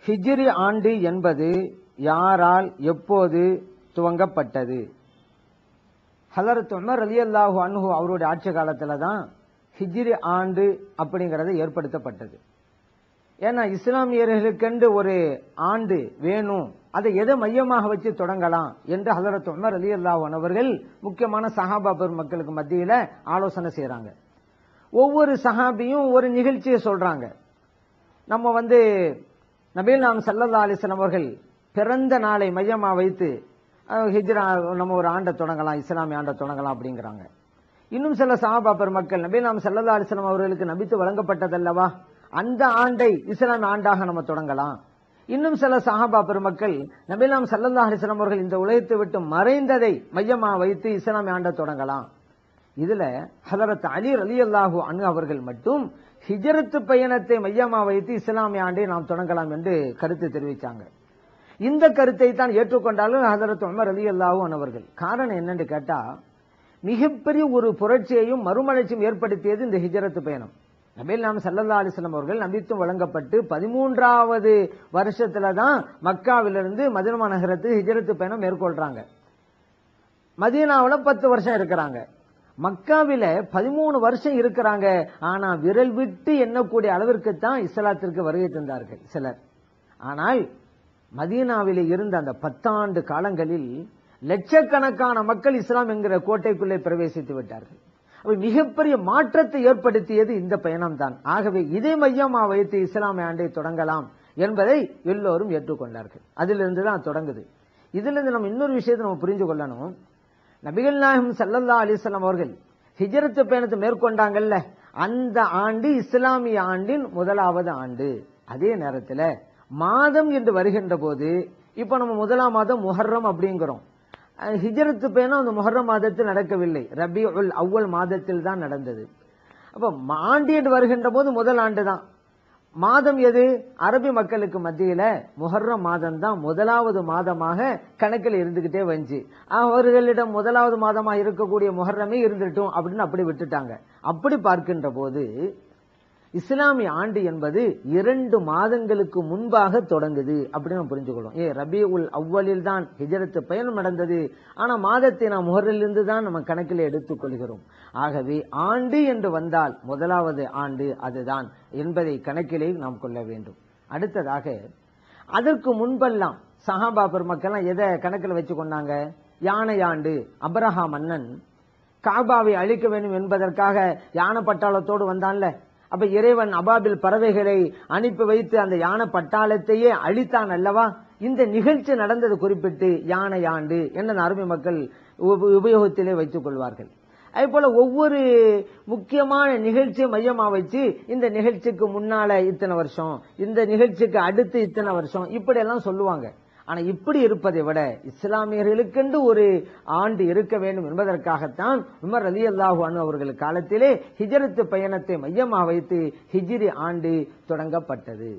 ஹிஜ்ரி ஆண்டு என்பது யாரால் எப்போது துவங்கப்பட்டது? ஹலரத் உமர் ரலியல்லாஹு அன்ஹு அவருடைய ஆட்சி காலத்துல தான் ஹிஜ்ரி ஆண்டு அப்படிங்கறது ஏற்படுத்தப்பட்டது. ஏன்னா இஸ்லாமியர்களுக்கென்று ஒரு ஆண்டு வேணும், அதை எதை மையமாக வச்சு தொடங்கலாம் என்று ஹலரத் உமர் ரலியல்லாஹு அன்ஹு அவர்கள் முக்கியமான சஹாபா பெருமக்களுக்கு மத்தியில ஆலோசனை செய்யறாங்க. ஒவ்வொரு சஹாபியும் ஒரு நிகழ்ச்சியை சொல்றாங்க. நம்ம நபிகள் நாயகம் ஸல்லல்லாஹு அலைஹி வஸல்லம் அவர்கள் பிறந்த நாளை மையமா வைத்து ஹிஜ்ரா நம்ம ஒரு ஆண்டை தொடங்கலாம், இஸ்லாமிய ஆண்டை தொடங்கலாம் அப்படிங்கிறாங்க. இன்னும் சில சஹாபா பெருமக்கள் நபிகள் நாயகம் ஸல்லல்லாஹு அலைஹி வஸல்லம் அவர்களுக்கு நபித்து வழங்கப்பட்டதல்லவா, அந்த ஆண்டை இஸ்லாமிய ஆண்டாக நம்ம தொடங்கலாம். இன்னும் சில சஹாபா பெருமக்கள் நபிகள் நாயகம் ஸல்லல்லாஹு அலைஹி வஸல்லம் அவர்கள் இந்த உலகத்தை விட்டு மறைந்ததை மையமா வைத்து இஸ்லாமிய ஆண்டை தொடங்கலாம். இதுல ஹஜரத் அலி ரலியல்லாஹு அன்ஹு அவர்கள் மட்டும் ஹிஜ்ரத் பயணத்தை மையமா வைத்து இஸ்லாமிய ஆண்டை நாம் தொடங்கலாம் என்று கருத்து தெரிவித்தாங்க. இந்த கருத்தை தான் ஏற்றுக்கொண்டாலும் ஹஜரத் உமர் ரலியல்லாஹு அன்ஹு அவர்கள். காரணம் என்னன்னு கேட்டா, மிகப்பெரிய ஒரு புரட்சியையும் மறுமலர்ச்சியும் ஏற்படுத்தியது இந்த ஹிஜ்ரத் பயணம். நபிகள் நாயகம் ஸல்லல்லாஹு அலைஹி வஸல்லம் அவர்கள் நபித்துவம் வழங்கப்பட்டு 13வது வருஷத்துல தான் மக்காவிலிருந்து மதீனா நகரத்துக்கு ஹிஜ்ரத் பயணம் மேற்கொள்றாங்க. மதீனாவுல 10 வருஷம் இருக்கிறாங்க. மக்காவில 13 வருஷம் இருக்கிறாங்க. ஆனா விரல் விட்டு எண்ணக்கூடிய அளவிற்கு தான் இஸ்லாத்திற்கு வருகை தந்தார்கள் சிலர். ஆனால் மதீனாவிலே இருந்த அந்த 10 ஆண்டு காலங்களில் லட்சக்கணக்கான மக்கள் இஸ்லாம் என்கிற கோட்டைக்குள்ளே பிரவேசித்து விட்டார்கள். மிகப்பெரிய மாற்றத்தை ஏற்படுத்தியது இந்த பயணம் தான். ஆகவே இதை மையமா வைத்து இஸ்லாமிய ஆண்டை தொடங்கலாம் என்பதை எல்லோரும் ஏற்றுக்கொண்டார்கள். அதிலிருந்து தான் தொடங்குது. இதுல இருந்து நம்ம இன்னொரு விஷயத்தை நம்ம புரிஞ்சு கொள்ளணும். நபிகள் நாயகம் ஸல்லல்லாஹு அலைஹி வஸல்லம் அவர்கள் ஹிஜ்ரத் பயணத்தை மேற்கொண்டாங்கல்ல, அந்த ஆண்டு இஸ்லாமிய ஆண்டின் முதலாவது ஆண்டு. அதே நேரத்தில் மாதம் என்று வருகின்ற போது இப்ப நம்ம முதலாம் மாதம் முஹர்ரம் அப்படிங்கிறோம். ஹிஜ்ரத் பயணம் அந்த முஹர்ரம் மாதத்தில் நடக்கவில்லை, ரபியுல் அவ்வல் மாதத்தில் தான் நடந்தது. அப்ப ஆண்டு என்று வருகின்ற போது முதல் ஆண்டு தான். மாதம் எது? அரபி மக்களுக்கு மத்தியில முஹர்ரம் மாதம் தான் முதலாவது மாதமாக கணக்கில் இருந்துகிட்டே வந்துச்சு. அவர்களிடம் முதலாவது மாதமாக இருக்கக்கூடிய முஹர்ரமே இருந்துட்டும் அப்படின்னு அப்படி விட்டுட்டாங்க. அப்படி பார்க்கின்ற போது இஸ்லாமிய ஆண்டு என்பது 2 மாதங்களுக்கு முன்பாக தொடங்குது அப்படின்னு புரிஞ்சுக்கொள்ளும். ரபியுல் அவ்வலில் தான் ஹிஜ்ரத் பயணம் நடந்தது. ஆனா மாதத்தை நாம் முஹர்ரிலிருந்து தான் நம்ம கணக்கில் எடுத்துக் கொள்கிறோம். ஆகவே ஆண்டு என்று வந்தால் முதலாவது ஆண்டு அதுதான் என்பதை கணக்கிலே நாம் கொள்ள வேண்டும். அடுத்ததாக அதற்கு முன்பெல்லாம் சஹாபா பெருமக்கள் எதை கணக்கில் வச்சு கொண்டாங்க? யானை ஆண்டு. அப்ரஹா மன்னன் காபாவை அழிக்க வேண்டும் என்பதற்காக யானை பட்டாளத்தோடு வந்தான்ல. அப்ப இறைவன் அபாபில் பறவைகளை அனுப்பி வைத்து அந்த யானை பட்டாளத்தையே அழித்தான் அல்லவா? இந்த நிகழ்ச்சி நடந்தது குறிப்பிட்டு யானை ஆண்டு என்ன அரபி மக்கள் உபயோகத்திலே வைத்துக் கொள்வார்கள். அதே போல ஒவ்வொரு முக்கியமான நிகழ்ச்சியை மையமா வச்சு இந்த நிகழ்ச்சிக்கு முன்னால இத்தனை வருஷம், இந்த நிகழ்ச்சிக்கு அடுத்து இத்தனை வருஷம், இப்படி எல்லாம் சொல்லுவாங்க. ஆனா இப்படி இருப்பதை விட இஸ்லாமியர்களுக்கென்று ஒரு ஆண்டு இருக்க வேண்டும் என்பதற்காகத்தான் உமர் ரலியல்லாஹு அன்ஹு அவர்கள் காலத்திலே ஹிஜ்ரத் பயணத்தை மையமாக வைத்து ஹிஜ்ரி ஆண்டு தொடங்கப்பட்டது.